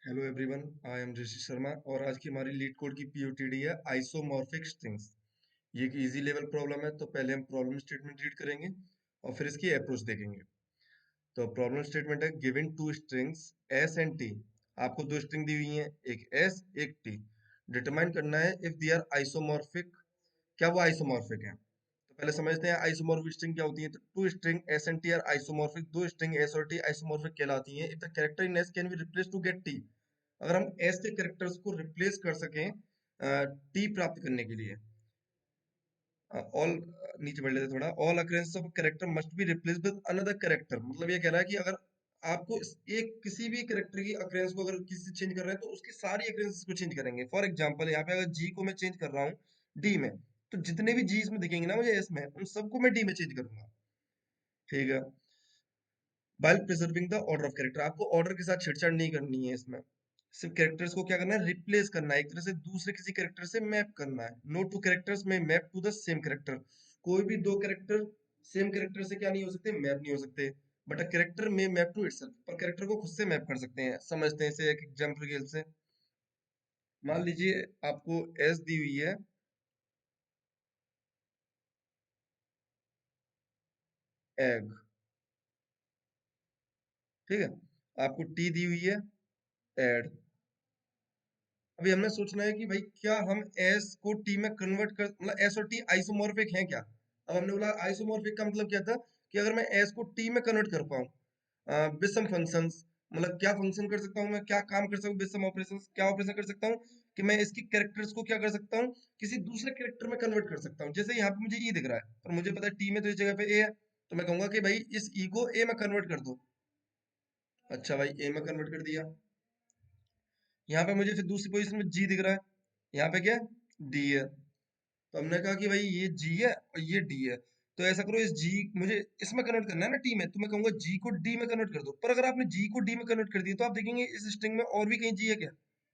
Hello everyone, I am ऋषि शर्मा और आज की हमारी लीड कोड की पीओटीडी है आइसोमॉर्फिक स्ट्रिंग्स। ये एक इजी लेवल प्रॉब्लम है, तो पहले हम प्रॉब्लम स्टेटमेंट रीड करेंगे और फिर इसकी अप्रोच देखेंगे। तो प्रॉब्लम स्टेटमेंट है given two strings S and T. आपको दो स्ट्रिंग दी हुई हैं, एक एस एक टी। डिटरमाइन करना है इफ दे आर आइसोमॉर्फिक, क्या वो आइसोमॉर्फिक है। तो पहले समझते हैं आइसोमॉर्फिक स्ट्रिंग क्या होती है। तो two string S and T are isomorphic, दो स्ट्रिंग एस और टी आइसोमॉर्फिक कहलाती हैं if the character in S can be replace to get T. अगर हम एस के कैरेक्टर्स को रिप्लेस कर सकें टी प्राप्त करने के लिए। ऑल नीचे बढ़ लेते थोड़ा। All occurrence of character must be replace with another character, मतलब ये कह रहा है कि अगर आपको एक किसी भी कैरेक्टर की अकरेंस को अगर किसी से चेंज कर रहे हैं तो उसकी सारी अकरेंसेस को चेंज करेंगे। फॉर एग्जांपल यहाँ पे अगर जी को मैं चेंज कर रहा हूँ डी में, तो जितने भी जी इसमें दिखेंगे ना मुझे एस में, उन सबको मैं डी में चेंज करूंगा। ठीक है। while preserving the order of character, आपको ऑर्डर के साथ छेड़छाड़ नहीं करनी है इसमें। सिर्फ कैरेक्टर्स को क्या करना है, रिप्लेस करना है, एक तरह से दूसरे किसी कैरेक्टर से मैप करना है। नो टू कैरेक्टर्स में map to the same character, कोई भी दो कैरेक्टर सेम कैरेक्टर से क्या नहीं हो सकते, मैप नहीं हो सकते। बट अ कैरेक्टर में मैप टू इटसेल्फ, पर कैरेक्टर को खुद से मैप कर सकते हैं। समझते हैं इसे एक एग्जांपल के हेल्प से। मान लीजिए आपको एस दी हुई है एग, ठीक है। आपको टी दी हुई है एड। अभी हमने सोचना है कि भाई क्या हम एस को टी में कन्वर्ट कर, मतलब एस और टी आइसोमॉर्फिक हैं क्या। अब हमने बोला आइसोमॉर्फिक का मतलब क्या था कि अगर मैं एस को टी में कन्वर्ट कर पाऊँ विद सम फंक्शंस, मतलब क्या फंक्शन कर सकता हूँ मैं, क्या काम कर सकता हूँ विद सम ऑपरेशंस, क्या ऑपरेशन कर सकता हूँ कि मैं इसकी कैरेक्टर्स को क्या कर सकता हूँ, किसी दूसरे कैरेक्टर में कन्वर्ट कर सकता हूँ। जैसे यहाँ पे मुझे ई दिख रहा है और मुझे पता है टी में तो इस जगह पे ए है, तो मैं कहूंगा कि भाई इस ई को ए में कन्वर्ट कर दो। अच्छा भाई ए में कन्वर्ट कर दिया। यहाँ पे मुझे फिर दूसरी पोजीशन में जी दिख रहा है, यहाँ पे क्या डी है। तो हमने कहा कि भाई ये जी है और ये डी है, तो ऐसा करो इस जी, मुझे इसमें कन्वर्ट करना है ना टी में, तो मैं कहूंगा जी को डी में कन्वर्ट कर दो। पर अगर आपने जी को डी में कन्वर्ट कर दिया तो आप देखेंगे इस स्ट्रिंग में और भी कहीं जी है क्या,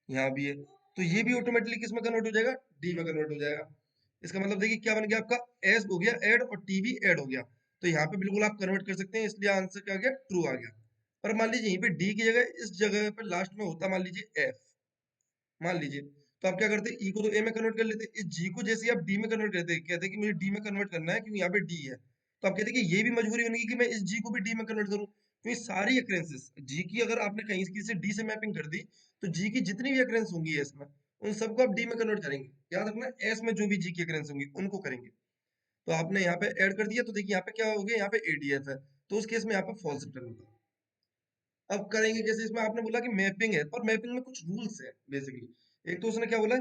यहाँ भी है। तो ये भी ऑटोमेटिकली किस में कन्वर्ट हो जाएगा, डी में कन्वर्ट हो जाएगा। इसका मतलब देखिए क्या बन गया आपका, एस हो गया ऐड और टी भी ऐड हो गया। तो यहाँ पे बिल्कुल आप कन्वर्ट कर सकते हैं, इसलिए आंसर क्या आ गया, ट्रू आ गया। पर मान लीजिए यहीं पे डी की जगह इस जगह पे लास्ट में होता मान लीजिए एफ, मान लीजिए, तो आप क्या करते, ई को तो ए में कन्वर्ट कर लेते, इस जी को जैसे ही आप डी में कन्वर्ट करते, कहते कि मुझे डी में कन्वर्ट करना है क्योंकि यहाँ पे डी है, तो आप कहते कि ये भी मजबूरी बनेगी कि मैं इस जी को भी डी में कन्वर्ट करूं। तो ये सारी अक्रेंसेस जी की अगर आपने कहीं से डी से मैपिंग कर दी, तो जी की जितनी भी अक्रेंस होंगी एस में, उन सबको आप डी में कन्वर्ट करेंगे। याद रखना एस में जो भी जी की अक्रेंस होंगी उनको करेंगे। तो आपने यहाँ पे ऐड कर दिया, तो देखिए यहाँ पे क्या हो गया, यहाँ पे एडीएफ है, तो उस केस में यहाँ पे फॉल्स रिटर्न होगा। अब करेंगे कैसे, इसमें आपने बोला कि मैपिंग है, पर मैपिंग में कुछ रूल्स है बेसिकली। एक तो उसने क्या बोला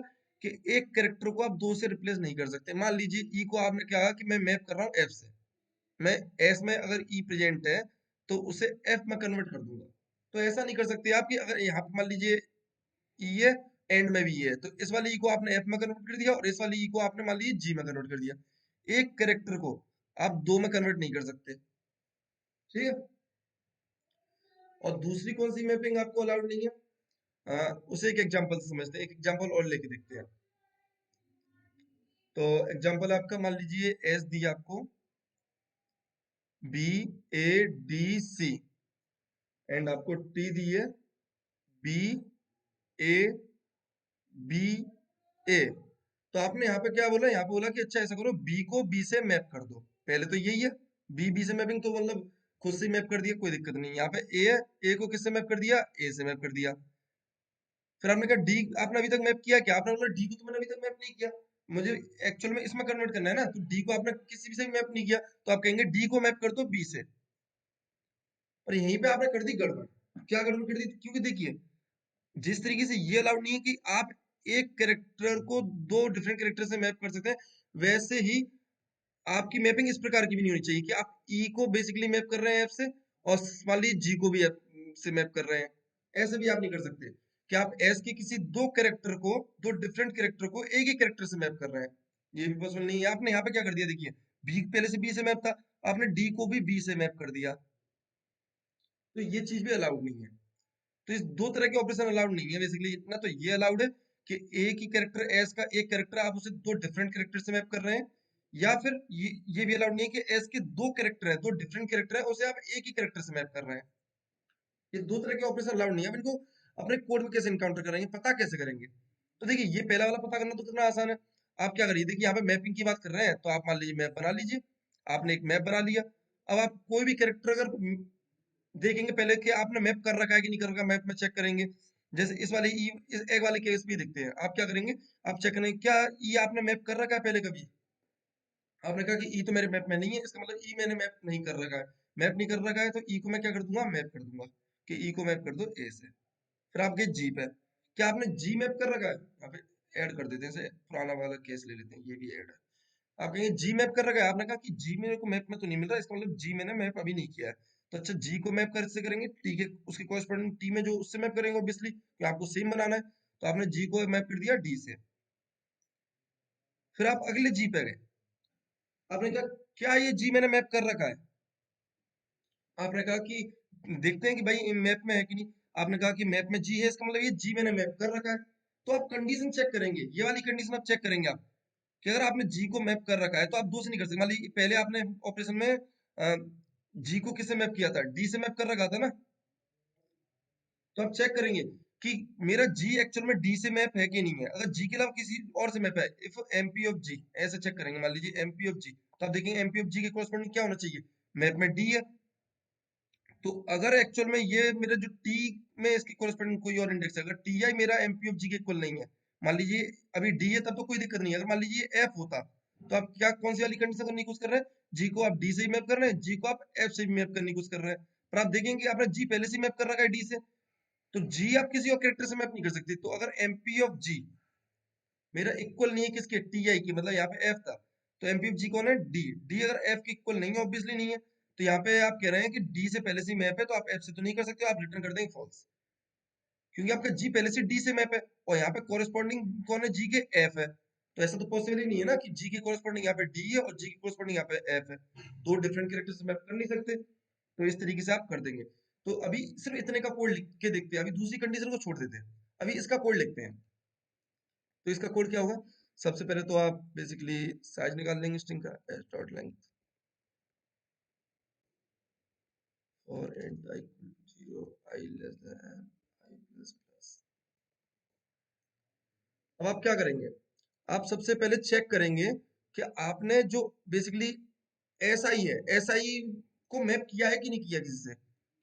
कि एक कैरेक्टर को आप दो से रिप्लेस नहीं कर सकते। मान लीजिए ई को आपने कहा कि मैं मैप कर रहा हूँ एफ से, मैं एस में अगर ई प्रेजेंट है तो उसे एफ में कन्वर्ट कर दूंगा। तो ऐसा नहीं कर सकते आप कि अगर यहाँ पे मान लीजिए ई है, एंड में भी ई है, तो इस वाली ई को आपने एफ में कन्वर्ट कर दिया और इस वाली ई को आपने मान लीजिए जी में कन्वर्ट कर दिया। एक कैरेक्टर को आप दो में कन्वर्ट नहीं कर सकते, ठीक है। और दूसरी कौन सी मैपिंग आपको अलाउड नहीं है, उसे एक एग्जांपल से समझते हैं। एक एग्जांपल और लेके देखते हैं। तो एग्जांपल आपका मान लीजिए एस दी आपको B A D C, and आपको टी दी है बी ए बी ए। तो आपने यहाँ पे क्या बोला, यहाँ पे बोला कि अच्छा ऐसा करो बी को बी से मैप कर दो। पहले तो यही है, बी बी से मैपिंग, तो मतलब खुद से मैप कर दिया, कोई दिक्कत नहीं। यहाँ पे ए है, ए को किससे मैप कर दिया, ए से मैप कर दिया। फिर आपने कहा डी, आपने अभी तक मैप किया क्या, आपने बोला डी को तो मैंने अभी तक मैप नहीं किया, मुझे एक्चुअल में इसमें कन्वर्ट करना है ना, तो डी को आपने किसी भी से मैप नहीं किया, तो आप कहेंगे डी को मैप कर दो बी से। और यहीं पे आपने कर दी गड़बड़। क्या गड़बड़ कर दी, क्योंकि देखिए जिस तरीके से ये अलाउड नहीं है कि आप एक कैरेक्टर को दो डिफरेंट कैरेक्टर से मैप कर सकते हैं, वैसे ही आपकी मैपिंग इस प्रकार की भी नहीं होनी चाहिए कि आप ई को बेसिकली मैप कर रहे हैं एफ से, और मान लीजिए जी को भी एफ से मैप कर रहे हैं। ऐसे भी आप नहीं कर सकते कि आप एस के किसी दो कैरेक्टर को, दो डिफरेंट कैरेक्टर को एक ही कैरेक्टर से मैप कर रहे हैं। ये भी पॉसिबल नहीं है। आपने यहाँ पे क्या कर दिया, देखिए बी पहले से बी से मैप था, आपने डी को भी बी से मैप कर दिया, तो ये चीज भी अलाउड नहीं है। तो इस दो तरह के ऑपरेशन अलाउड नहीं है बेसिकली। इतना तो ये अलाउड है कि एक ही कैरेक्टर एस का एक कैरेक्टर आप उसे दो डिफरेंट कैरेक्टर से मैप कर रहे हैं, या फिर ये भी अलाउड नहीं है कि एस के दो कैरेक्टर है, दो डिफरेंट कैरेक्टर है, उसे आप एक ही कैरेक्टर से मैप कर रहे हैं। ये दो तरह के ऑपरेशन अलाउड नहीं है। अब इनको अपने कोड में कैसे इनकाउंटर करेंगे, पता कैसे करेंगे? तो देखिए ये पहला वाला पता करना तो कितना आसान है। आप क्या करिए, देखिए यहाँ पे मैपिंग की बात कर रहे हैं, तो आप मान लीजिए मैप बना लीजिए। आपने एक मैप बना लिया। अब आप कोई भी कैरेक्टर अगर देखेंगे पहले कि आपने मैप कर रखा है कि नहीं कर रखा, मैप में चेक करेंगे। जैसे इस वाले ई, इस एक वाले केस भी देखते हैं, आप क्या करेंगे, आप चेक करेंगे क्या ई आपने मैप कर रखा है पहले कभी। आपने कहा कि ई तो मेरे मैप में नहीं है, इसका मतलब ई मैंने मैप नहीं कर रखा है। मैप नहीं कर रखा है तो ई को मैं क्या कर दूंगा, मैप कर दूंगा कि ई को मैप कर दो ए से। फिर आप गए जी पे, क्या आपने जी मैप कर रखा है, यहाँ पे ऐड कर देते हैं, जैसे पुराना वाला केस ले लेते हैं, ये भी ऐड है। आप कहेंगे जी मैप कर रखा है, आपने कहा कि जी मेरे को मैप में तो नहीं मिल रहा, इसका मतलब जी मैंने मैप अभी नहीं किया है। तो अच्छा जी को मैप कैसे करेंगे, टी के उसके कॉरेस्पॉन्डिंग टी में जो उससे मैप करेंगे ऑब्वियसली, कि आपको सेम बनाना है। तो आपने जी को मैप कर दिया डी से। फिर आप अगले जी पे गए, आपने कहा क्या ये जी मैंने मैप कर रखा है। आपने कहा कि देखते हैं कि भाई मैप में है कि नहीं। आपने कहा कि मैप में जी है, इसका मतलब ये जी मैंने मैप कर रखा है। तो आप कंडीशन चेक करेंगे, ये वाली कंडीशन आप चेक करेंगे आप, कि अगर आपने जी को मैप कर रखा है तो आप दो से नहीं कर सकते। मान लीजिए पहले आपने ऑपरेशन में जी को किससे मैप किया था, डी से मैप कर रखा था ना। तो आप चेक करेंगे कि मेरा जी एक्चुअल में डी से मैप है कि नहीं है। अगर जी के अलावा किसी और से मैप है, इफ एमपी ऑफ जी, ऐसे चेक करेंगे। मान लीजिए एमपी ऑफ जी, तो आप देखेंगे एमपी ऑफ जी के कॉरेस्पॉन्डिंग क्या होना चाहिए, मैप में डी है। तो अगर एक्चुअल में ये मेरा जो टी में इसकी कोरेस्पोंडिंग कोई और इंडेक्स है, अगर टी आई मेरा एमपी ऑफ जी के इक्वल नहीं है, मान लीजिए अभी डी है तब तो कोई दिक्कत नहीं है। अगर मान लीजिए एफ होता, तो आप क्या कौन सी वाली कंडीशन करने की कोशिश कर रहे हैं, जी को आप डी से ही मैप कर रहे हैं, जी को आप एफ से भी मैप करने की कोशिश कर रहे हैं। पर आप देखेंगे आपने जी पहले से मैप कर रखा है डी से, तो जी आप किसी और कैरेक्टर से मैप नहीं कर सकते। तो अगर एमपी ऑफ जी मेरा इक्वल नहीं है किसके, टी आई की, मतलब यहाँ पे एफ था, तो एमपी ऑफ जी कौन है, डी। डी अगर एफ के इक्वल नहीं है, ऑब्वियसली नहीं है, तो यहाँ पे आप कह रहे हैं कि डी से पहले से मैप है, तो आप एफ से तो नहीं कर सकते, आप रिटर्न कर देंगे फॉल्स, क्योंकि आपका जी पहले से डी से मैप है, और यहाँ पे कोरेस्पॉन्डिंग कौन है, जी के एफ है। तो ऐसा तो पॉसिबल ही नहीं है ना कि जी के कोरेस्पॉन्डिंग यहाँ पे डी है और जी के कोरेस्पॉन्डिंग यहाँ पे एफ है, दो डिफरेंट कैरेक्टर से मैप कर नहीं सकते। तो इस तरीके से आप कर देंगे। तो अभी सिर्फ इतने का कोड लिख के देखते हैं, अभी दूसरी कंडीशन को छोड़ देते हैं, अभी इसका कोड लिखते हैं। तो इसका कोड क्या होगा, सबसे पहले तो आप बेसिकली साइज निकाल लेंगे स्ट्रिंग का, एस डॉट लेंथ और and i 0 i less than i plus plus. अब आप क्या करेंगे, आप सबसे पहले चेक करेंगे कि आपने जो बेसिकली एस आई है, एस आई को मैप किया है कि नहीं किया किसी से।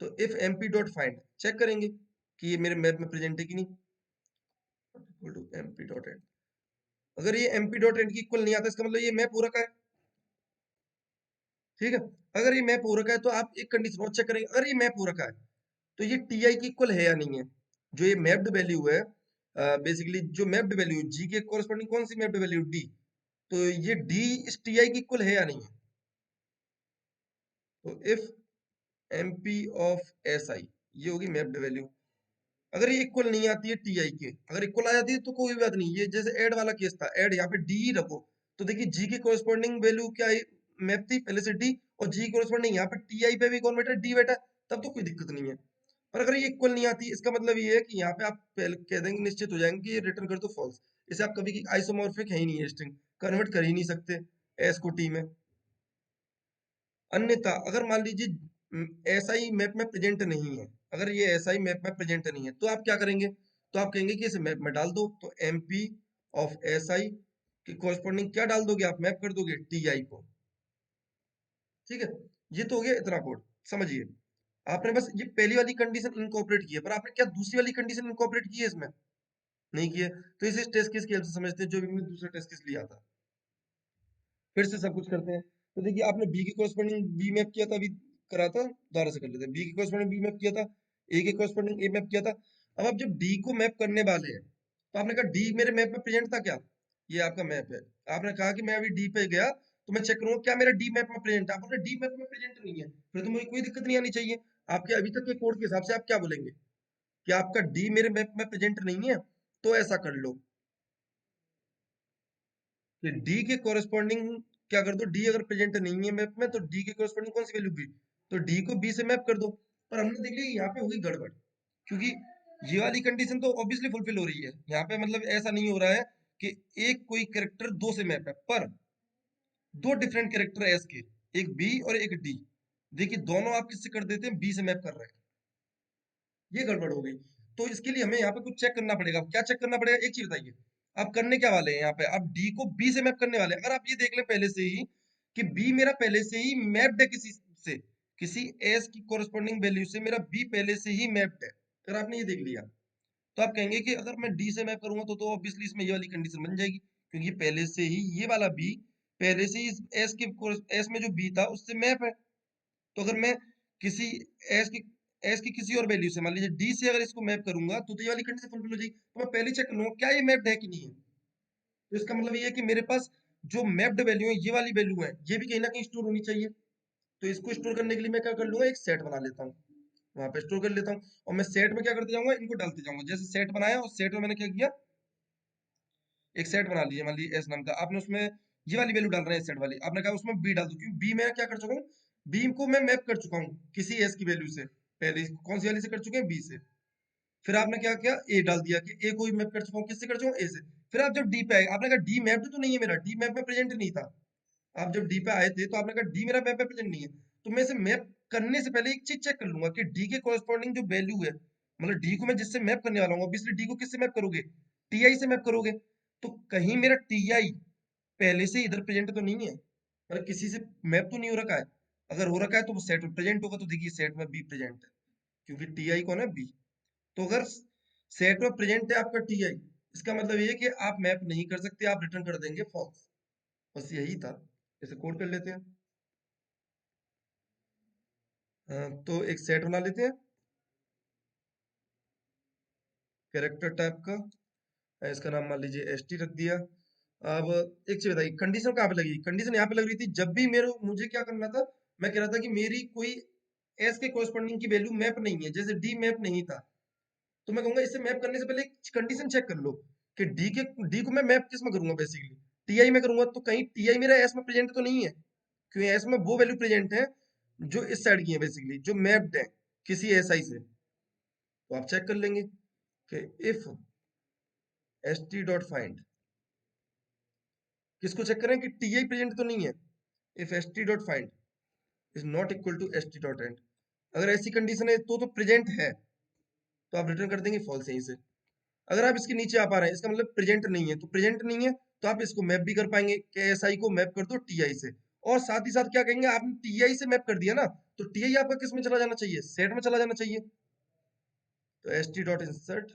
तो if MP dot find check करेंगे कि ये मेरे मैप में प्रेजेंट है कि नहीं, equal to MP dot end. अगर ये एमपी डॉट एंड की इक्वल नहीं आता, इसका मतलब ये मैप हो रखा है। ठीक है, अगर ये मैप हो रखा है तो आप एक कंडीशन और चेक करेंगे, अगर ये मैप हो रखा है तो ये टी आई की इक्वल है या नहीं है। जो ये मैप्ड वैल्यू है, बेसिकली जो मैप्ड वैल्यू जी के कोरस्पॉन्डिंग कौन सी मैप्ड वैल्यू, डी। तो ये डी इस टी आई की इक्वल है या नहीं है। तो if MP of S I, ये होगी मैप्ड वैल्यू। अगर ये इक्वल नहीं आती है टी आई के, अगर इक्वल आ जाती है तो कोई बात नहीं, ये जैसे ऐड वाला केस था, ऐड यहाँ पे डी रखो। तो देखिए जी के कोरस्पॉन्डिंग वैल्यू क्या मैप थी पहले से डी, और जी कोरस्पॉन्डिंग यहाँ पे टी आई पे भी कौन बैठा, डी बैठा, तब तो कोई दिक्कत नहीं है। पर अगर ये इक्वल नहीं आती, इसका मतलब ये है कि यहाँ पे आप पहले कह देंगे, निश्चित हो जाएंगे कि ये रिटर्न कर दो फॉल्स। इसे आप कभी की आइसोमॉर्फिक है ही नहीं है, स्ट्रिंग कन्वर्ट कर ही नहीं सकते एस को टी में। अन्यथा अगर मान लीजिए ऐसा ही मैप में प्रेजेंट नहीं है, अगर ये ऐसा ही मैप में प्रेजेंट नहीं है, तो आप क्या करेंगे, तो आप कहेंगे कि इसे मैप में डाल दो। तो एमपी ऑफ एस आई की कोरस्पॉन्डिंग क्या डाल दोगे, आप मैप कर दोगे टी आई को। ठीक है, ये तो हो गया इतना कोड। समझिए, आपने बस ये पहली वाली कंडीशन इनकॉर्पोरेट की है, पर आपने क्या दूसरी वाली कंडीशन इनकॉर्पोरेट की है इसमें, नहीं की है। तो इसे टेस्ट केस की हेल्प से समझते हैं, जो भी हमने दूसरा टेस्ट केस लिया था। फिर से सब कुछ करते हैं। तो देखिए आपने बी के कोरस्पॉन्डिंग बी मैप किया था, अभी करा था, दोबारा से कर लेते हैं। बी के कोरस्पॉन्डिंग बी मैप किया था, ए के कोरस्पॉन्डिंग ए मैप किया था। अब आप जब डी को मैप करने वाले हैं, तो आपने कहा डी मेरे मैप में प्रेजेंट था क्या, ये आपका मैप है। आपने कहा कि मैं अभी डी पे गया तो मैं चेक करूंगा क्या मेरा डी मैप में प्रेजेंट है। आप बोले डी मैप में प्रेजेंट नहीं है, फिर तो मुझे कोई दिक्कत नहीं आनी चाहिए। आपके अभी तक के कोड के हिसाब से आप क्या बोलेंगे कि आपका डी मेरे मैप में प्रेजेंट नहीं है, तो ऐसा कर लो कि डी के कोरस्पॉन्डिंग क्या कर दो, डी अगर प्रेजेंट नहीं है मैप में, तो डी के कोरस्पॉन्डिंग कौन सी वैल्यू बी, तो डी को बी से मैप कर दो। पर हमने देख लिया यहाँ पे होगी गड़बड़, क्योंकि ये वाली कंडीशन तो ऑब्वियसली फुलफिल हो रही है यहाँ पे, मतलब ऐसा नहीं हो रहा है कि एक कोई कैरेक्टर दो से मैप है, पर दो डिफरेंट कैरेक्टर है एस के, एक बी और एक डी। देखिए दोनों आप किससे कर देते हैं, बी से मैप कर रहे हैं, ये गड़बड़ हो गई। तो इसके लिए हमें यहाँ पे कुछ चेक करना पड़ेगा। क्या चेक करना पड़ेगा, एक चीज बताइए, आप करने क्या वाले हैं यहाँ पे, आप डी को बी से मैप करने वाले हैं। अगर आप ये देख लें पहले से ही कि बी मेरा पहले से ही मैप्ड है किसी से, किसी एस की कोरस्पॉन्डिंग वैल्यू से मेरा बी पहले से ही मैप्ड है, अगर आपने ये देख लिया, तो आप कहेंगे कि अगर मैं डी से मैप करूंगा तो ऑब्वियसली इसमें ये वाली कंडीशन बन जाएगी, क्योंकि पहले से ही ये वाला बी पहले से ही इस एस के एस में जो बी था उससे मैप है। तो अगर मैं किसी एस की किसी और वैल्यू से, मान लीजिए डी से अगर इसको मैप करूंगा तो ये वाली कंडीशन फुलफिल हो जाएगी। तो मैं पहले चेक कर लूंगा क्या ये मैप्ड है कि नहीं है। तो इसका मतलब ये है कि मेरे पास जो मैप्ड वैल्यू है, ये वाली वैल्यू है, ये भी कहीं ना कहीं स्टोर होनी चाहिए। तो इसको स्टोर करने के लिए मैं क्या कर लूंगा, एक सेट बना लेता हूँ, वहां पे स्टोर कर लेता हूँ। और मैं सेट में क्या करते जाऊंगा, इनको डालते जाऊंगा। जैसे सेट बनाया और सेट में मैंने क्या किया, एक सेट बना लीजिए, मान लीजिए एस नाम का, आपने उसमें ये वाली वैल्यू डाल रहे हैं सेट वाली, आपने कहा उसमें बी डाल दो, क्योंकि बी में क्या कर चुका हूँ, बी को मैं मैप कर चुका हूँ किसी एस की वैल्यू से, पहले कौन सी वाली से कर चुके हैं, बी से। फिर आपने क्या किया, ए डाल दिया कि ए को भी मैप कर चुका हूँ, किससे कर चुका हूँ, ए से। फिर आप जब डी पे आए, आपने कहा डी मैप्ड तो नहीं है मेरा, डी मैप में प्रेजेंट नहीं था। आप जब डी पे आए थे तो आपने कहा डी मेरा मैप में प्रेजेंट नहीं है। तो मैं इसे मैप करने से पहले एक चीज चेक कर लूंगा कि डी के कॉरेस्पॉन्डिंग जो वैल्यू है, मतलब डी को मैं जिससे मैप करने वाला हूँ, ऑब्वियसली डी को किससे मैप करोगे, टीआई से मैप करोगे। तो कहीं मेरा टीआई पहले से इधर प्रेजेंट तो नहीं है, मतलब किसी से मैप तो नहीं हो रखा है। अगर हो रखा है तो वो सेट में प्रेजेंट होगा, तो देखिए सेट में बी प्रेजेंट है, क्योंकि टीआई कौन है, बी। तो अगर सेट में प्रेजेंट है आपका टीआई, इसका मतलब ये है कि आप मैप नहीं कर सकते, आप रिटर्न कर देंगे फॉल्स। बस यही था। इसे कोड कर लेते हैं। तो एक सेट बना लेते हैं कैरेक्टर टाइप का, इसका नाम मान लीजिए एस टी रख दिया। अब एक चीज बताइए, कंडीशन कहाँ पे लगी, कंडीशन यहाँ पे लग रही थी जब भी मेरे मुझे क्या करना था, मैं कह रहा था कि मेरी कोई एस के कोरस्पॉन्डिंग की वैल्यू मैप नहीं है, जैसे डी मैप नहीं था, तो मैं कहूंगा इसे मैप करने से पहले एक कंडीशन चेक कर लो कि डी को मैं मैप किस में करूंगा, बेसिकली टीआई में करूंगा, तो कहीं टीआई मेरा एस में प्रेजेंट तो नहीं है, क्योंकि एस में वो वैल्यू प्रेजेंट है जो इस साइड की है, बेसिकली जो मैप्ड है किसी एसआई से। तो आप चेक कर लेंगे कि if S T dot find, किसको चेक करें कि टी आई प्रेजेंट तो नहीं है, if S T dot find is not equal to S T dot end, अगर ऐसी कंडीशन है तो प्रेजेंट है, तो आप रिटर्न कर देंगे फॉल्स यहीं से। अगर आप इसके नीचे आ पा रहे हैं, इसका मतलब प्रेजेंट नहीं है, तो प्रेजेंट नहीं है तो आप इसको मैप भी कर पाएंगे कि एस आई को मैप कर दो टी आई से। और साथ ही साथ क्या कहेंगे, आपने टी आई से मैप कर दिया ना, तो टी आई आपका किस में चला जाना चाहिए, सेट में चला जाना चाहिए। तो S T dot insert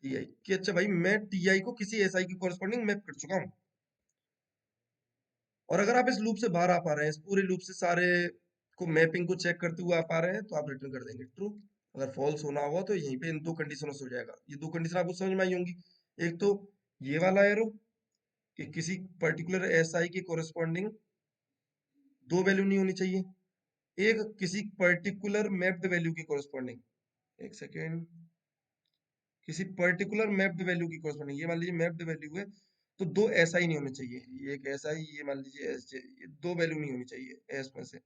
T I, कि अच्छा भाई मैं टी आई को किसी एस आई की कोरस्पॉन्डिंग मैप कर चुका हूँ। और अगर आप इस लूप से बाहर आ पा रहे हैं, इस पूरे लूप से सारे को मैपिंग को चेक करते हुए आ पा रहे हैं, तो आप रिटर्न कर देंगे ट्रू। अगर फॉल्स होना होगा तो यहीं पे इन दो कंडीशनों से हो जाएगा। ये दो कंडीशन आपको समझ में आई होंगी, एक तो ये वाला एरो कि किसी पर्टिकुलर एसआई के कोरस्पॉन्डिंग दो वैल्यू नहीं होनी चाहिए, एक किसी पर्टिकुलर मैप्ड वैल्यू की कोरस्पॉन्डिंग, एक सेकेंड, किसी पर्टिकुलर मैप्ड वैल्यू की कोरस्पॉन्डिंग, ये मान लीजिए मैप्ड वैल्यू है, तो दो ऐसा ही नहीं होने चाहिए, ये एक ऐसा ही, ये मान लीजिए एस जे, ये दो वैल्यू नहीं होनी चाहिए एस में से,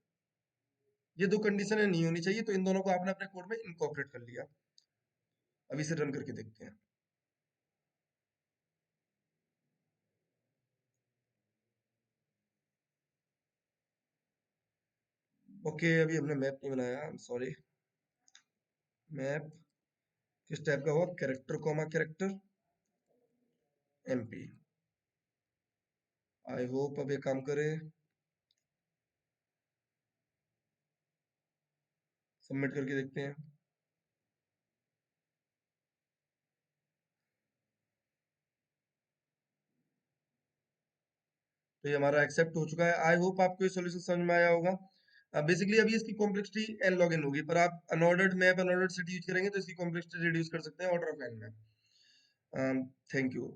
ये दो कंडीशन नहीं होनी चाहिए। तो इन दोनों को आपने अपने कोड में इनकॉर्पोरेट कर लिया। अब इसे रन करके देखते हैं। ओके, अभी हमने मैप नहीं बनाया, सॉरी। मैप किस टाइप का हुआ, character comma character MP. I hope अब ये काम करे। सबमिट करके देखते हैं। तो ये हमारा एक्सेप्ट हो चुका है। आई होप आपको ये सॉल्यूशन समझ में आया होगा। बेसिकली अभी इसकी कॉम्प्लेक्सिटी एन लॉग एन होगी, पर आप unordered map unordered set use करेंगे तो इसकी कॉम्प्लेक्सिटी रिड्यूस कर सकते हैं ऑर्डर ऑफ एन में। Thank you.